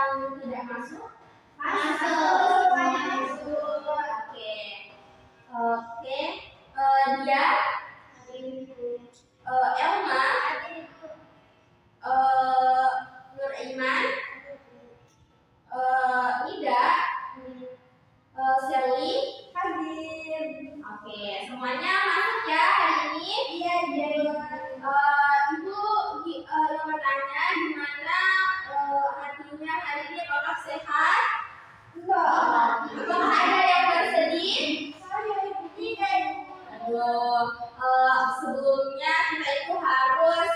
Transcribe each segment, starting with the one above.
yang tidak masuk? Masuk. Oke. Dia Elma, Nur Iman, Ida, Shelly hadir. Oke, semuanya masuk ya hari ini? Iya. Ibu yang bertanya gimana hatinya hari ini, apakah sehat? Enggak. Apakah ada yang bersedih? Saya tidak. Sebelumnya kita itu harus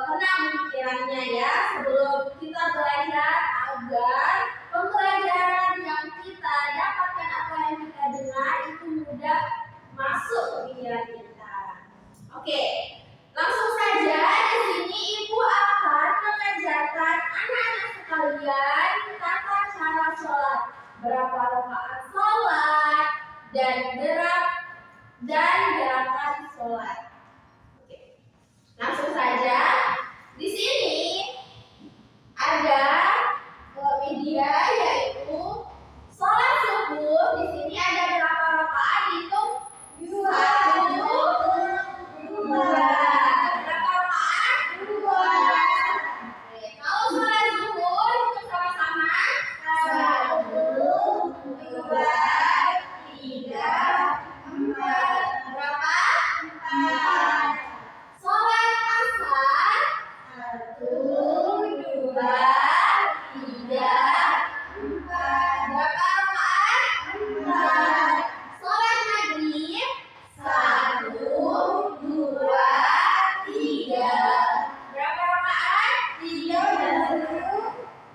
tenang pikirannya ya sebelum kita belajar, agar pembelajaran yang kita dapatkan, apa yang kita dengar itu mudah masuk ke pikiran kita. Oke, langsung saja di sini Ibu akan mengajarkan anak-anak sekalian tata cara sholat, berapa rakaat sholat dan gerakan sholat. Oke, langsung saja. Di sini ada media yaitu sholat subuh. Di sini ada berapa rakaat? Hitung 1, 2. Berapa rakaat? 2. Oke, kalau sholat zuhur hitung sama-sama. 1, 2, 3, 4. Berapa? 4. Sholat asar 1, 2, 3, 4. Berapa rakaat? 4. Sholat maghrib 1, 2, 3. Berapa rakaat? 3.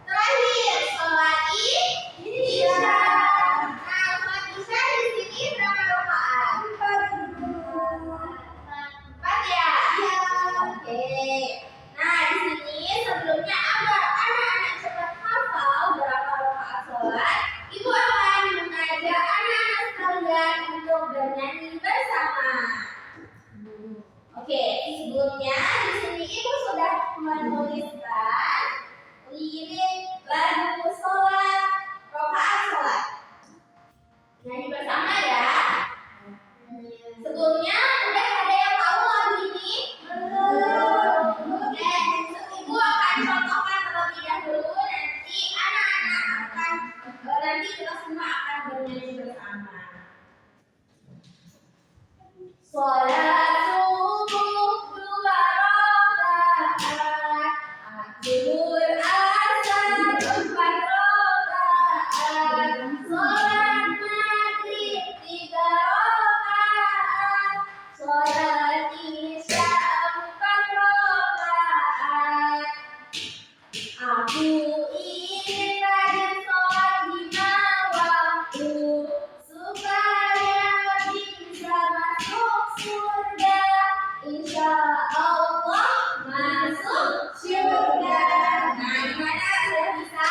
Terakhir sholat isya. Nah, sholat isya di sini berapa rakaat? 4 ya? Iya. Oke. Nah, di sini sebelumnya agar anak-anak cepat hafal berapa rakaat sholat, Ibu akan mengajak anak-anak sekalian untuk bernyanyi bersama. Oke, sebelumnya di sini Ibu sudah menuliskan lirik lagu sholat, rakaat sholat. Nyanyi bersama ya. Sebelumnya udah ada yang tahu lagu ini? Belum. Oke, Ibu akan contohkan terlebih dahulu, nanti anak-anak akan nanti kita semua akan bernyanyi bersama. Sholat subuh 2 rakaat, zuhur asar 4 rakaat, sholat maghrib 3 rakaat, sholat isya 4 rakaat. Aku ingin rajin sholat 5 waktu, supaya bisa masuk surga. Insya Allah masuk surga. Nah, gimana? Sudah bisa?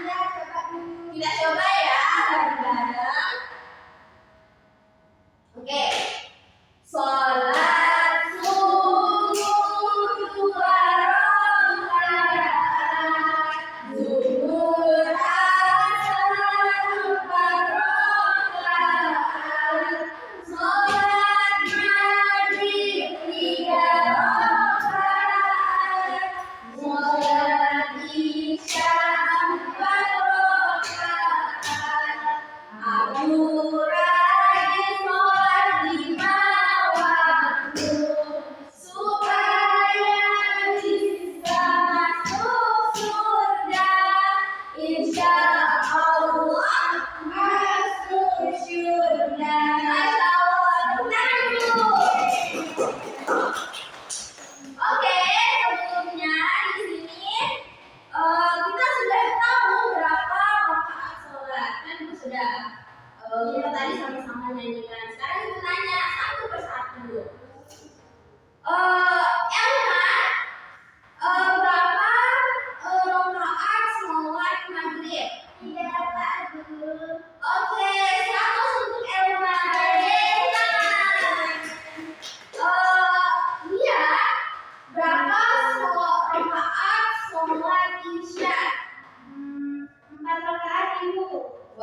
Iya, coba dulu. Kita coba ya bareng-bareng. Oke. Sholat subuh 2 rakaat, zuhur asar 4 rakaat, sholat maghrib 3 rakaat, sholat isya 4 rakaat.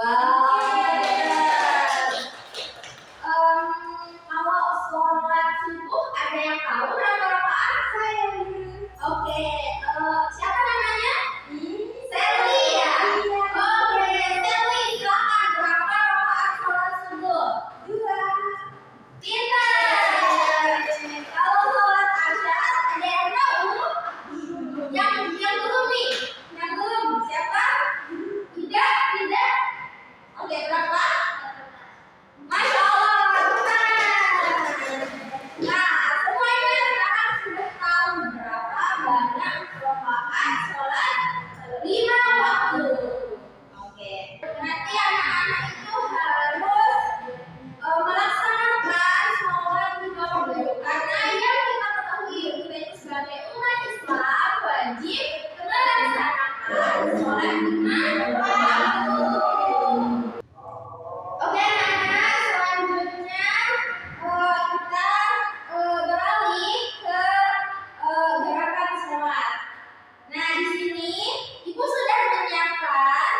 Kalau sholat subuh ada yang tahu berapa rakaat? Saya. Oke, siapa namanya? Sally ya. Oke, Sally, silakan berapa rakaat sholat subuh? 2. Pintar. Kalau sholat asyar ada yang tahu? Yang belum nih, yang belum siapa? Tidak. Oke, berapa? Masya Allah, benar. Nah, semuanya sekarang sudah tahu berapa banyak rakaat sholat 5 waktu. Oke, nanti anak-anak itu harus melaksanakan sholat 5 waktu. Karena yang kita ketahui kita itu sebagai umat Islam wajib melaksanakan sholat 5 waktu. Oke anak-anak, selanjutnya kita beralih ke gerakan sholat. Nah di sini ibu sudah menyiapkan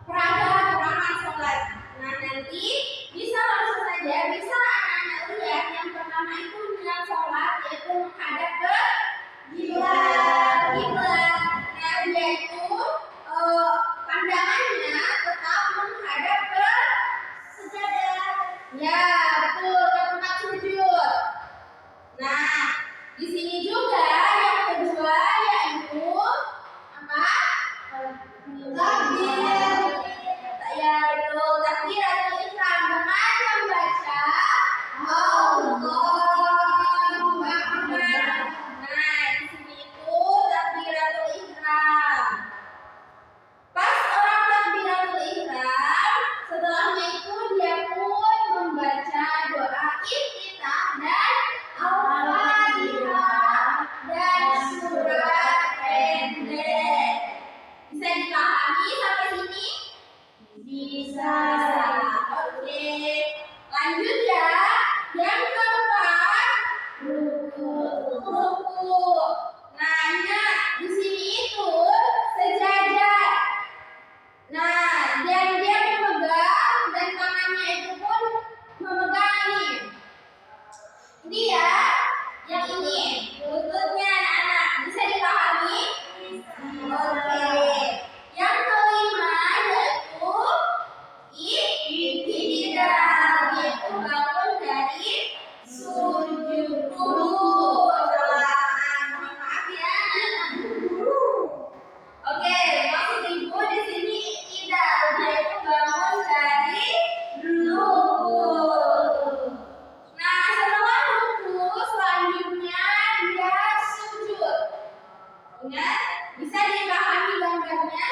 peragam gerakan sholat. Nah nanti bisa langsung saja, bisa anak-anak lihat yang pertama itu niat sholat yaitu menghadap ke kiblat. Nah dia itu pandangannya tetap menghadap ke sejadah. Ya, betul, ke tempat sujud. Nah, di sini juga yang kedua yaitu apa? Takbir. Ya, betul, takbiratul ihram dengan membaca Allahu Akbar. Nah, di sini itu takbiratul ihram. Pas orang takbiratul ihram, setelahnya itu dia pun membaca doa iftitah dan Al-Fatihah dan surat pendek. Bisa dipahami sampai sini? Bisa. Oke. Lanjut ya. Yang keempat, ruku. Nah, ingat di sini itu sejadah. Nah, dan dia memegang dan tangannya itu pun memegang ini. Ini ya, yang ini lututnya anak-anak bisa dipahami? Oke. Yang kelima yaitu i'tidal, yaitu bangun dari sujud dulu. Maaf ya. Oke, maksud ibu di sini i'tidal, yaitu bangun dari rukuk. Nah, setelah rukuk selanjutnya dia sujud. Ingat, bisa dipahami gambarnya?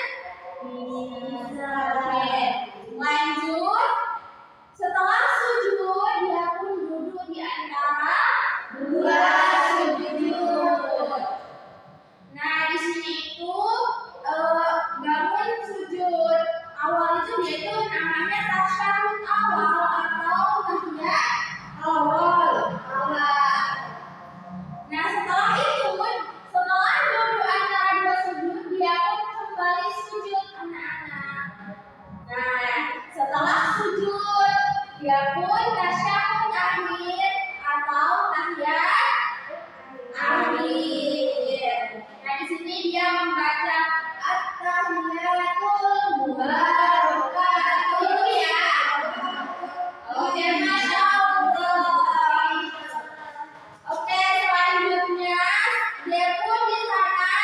Bisa. Oke, lanjut. Setelah sujud dia pun duduk di antara dua sujud. Nah, di sini itu bangun sujud awal itu dia itu namanya tasyahud awal atau tahiyat awal. Nah, setelah itu, setelah duduk antara dua sujud, dia pun kembali sujud anak-anak. Nah, setelah sujud, dia pun tasyahud akhir atau tahiyat akhir. Nah, di sini dia membaca at-tahiyatul mubarakatuh. Itu ya. Oke, Masya Allah. Oke, selanjutnya dia pun di sana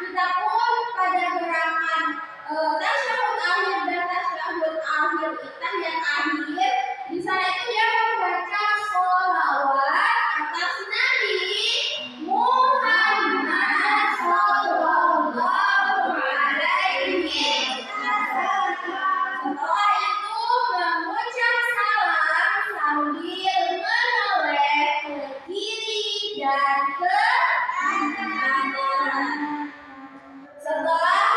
kita pun pada gerakan tasyahud akhir dan tasyahud akhir, tahiyat akhir. Di sana itu dia membaca sholawat atas Nabi Muhammad sallallahu alaihi wasallam. Setelah itu mengucap salam sambil menoleh ke kiri dan ke kanan. Setelah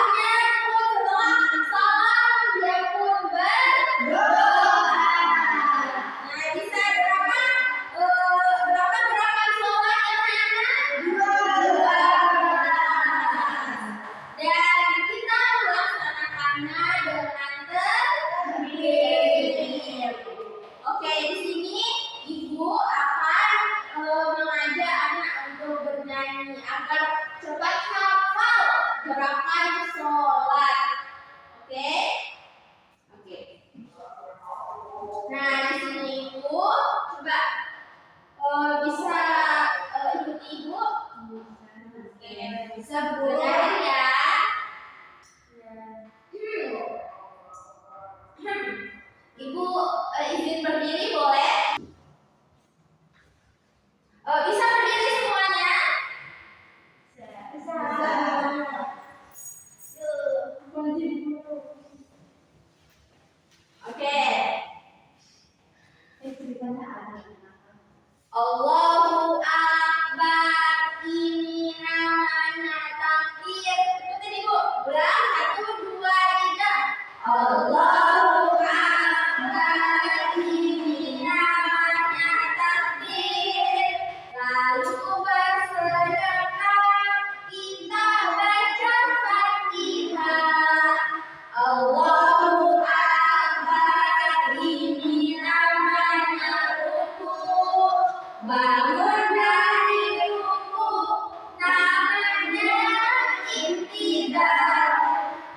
salam dia pun berdoa. gerakan sholat. Oke? Oke. Nah, di sini Ibu coba bisa ikuti Ibu. Oke, bisa belajar ya. Ibu izin berdiri boleh? Bisa berdiri semuanya? Bisa. Oke. Allahu Akbar. Ini namanya takbir. Ikutin Ibu. Ulang 1, 2, 3. Allahu Akbar. Ini namanya takbir. Lalu bersedekah, kita baca Fatihah. Allahu Akbar. Ini namanya ruku. Bangun dari ruku, namanya intidal.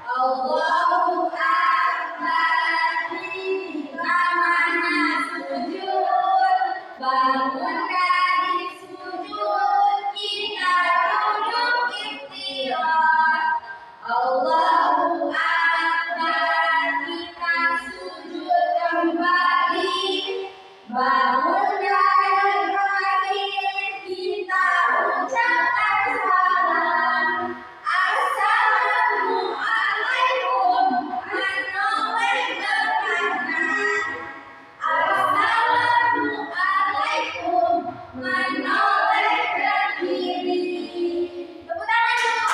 Allahu Akbar. Ini namanya sujud. Bangun dari sujud, kita duduk istirahat. Allahu Akbar. Kita sujud kembali. Bangun dari bangkit, kita ucapkan salam. Assalamualaikum. Menoleh ke kanan. Assalamualaikum. Menoleh ke kiri. Tepuk tangan dulu.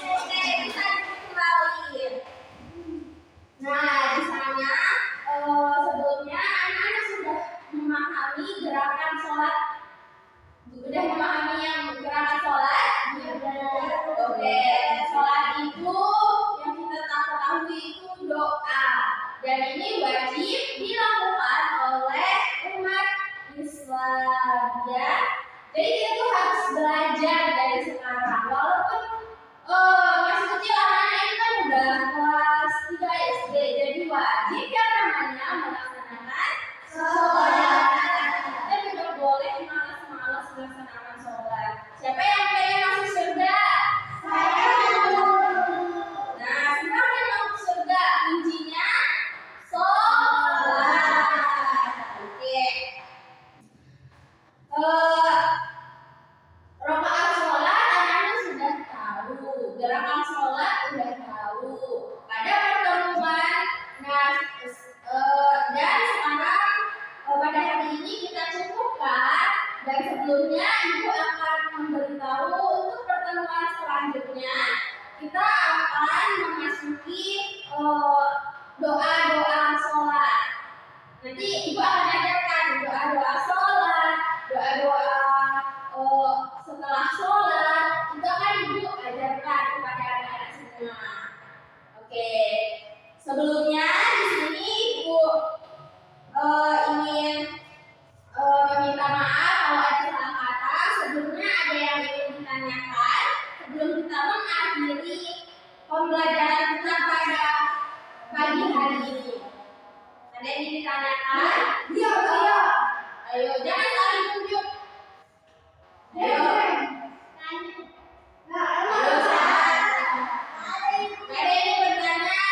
Oke, kita kembali. Nah, di sana sebelumnya anak-anak sudah memahami gerakan sholat. Sudah memahami yang gerakan sholat? Oke, sholat itu yang kita ketahui itu doa. Dan ini wajib dilakukan oleh umat Islam, ya. Jadi kita tuh harus belajar dari sekarang. Walaupun masih kecil anak-anak ini kan udah kelas 3 SD, jadi wajib yang namanya melaksanakan sholat. Kita tidak boleh malas-malas melaksanakan sholat. Siapa yang pengen masuk surga? Saya. Nah, semua yang masuk surga kuncinya sholat. Oke. Rakaat sholat anak-anak sudah tahu, gerakan sholat sudah tahu. Pada pertemuan, dan sekarang pada hari ini kita cukupkan. Dan sebelumnya Ibu akan memberitahu untuk pertemuan selanjutnya kita akan memasuki doa-doa sholat. Nanti Ibu akan ajarkan doa-doa sholat, doa-doa setelah sholat, itu akan Ibu ajarkan kepada anak-anak semua. Oke, sebelumnya di sini Ibu ingin meminta maaf kalau ada salah kata. Sebelumnya ada yang ingin ditanyakan sebelum kita mengakhiri pembelajaran kita pada pagi hari ini. Ada yang ingin ditanyakan? Iya. Ayo, jangan saling tunjuk. Ayo. Ada yang bertanya?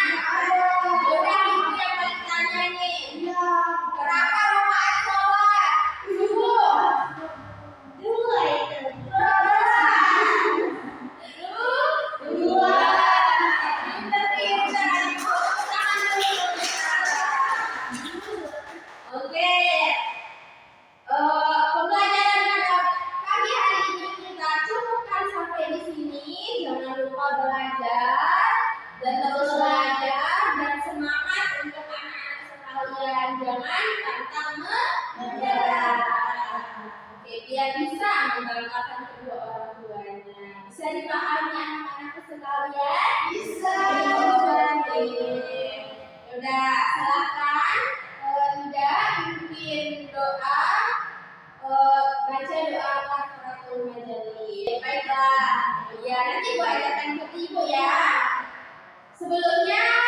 Udah Ibu yang paling tanya nih. Berapa rakaat sholat? 2. Oke. Pembelajaran pada pagi hari ini kita cukupkan sampai di sini. Jangan lupa belajar dan terus belajar dan semangat untuk anak-anak sekalian. Jangan pantang menyerah. Oke, biar bisa membanggakan kedua orang tuanya. Bisa dipahami anak-anak sekalian? Bisa. Udah, silakan. Tidak mungkin doa, baca doa kafaratul majelis. Baiklah, ya. Ya, nanti Bu ajarkan ke Ibu ya. Sebelumnya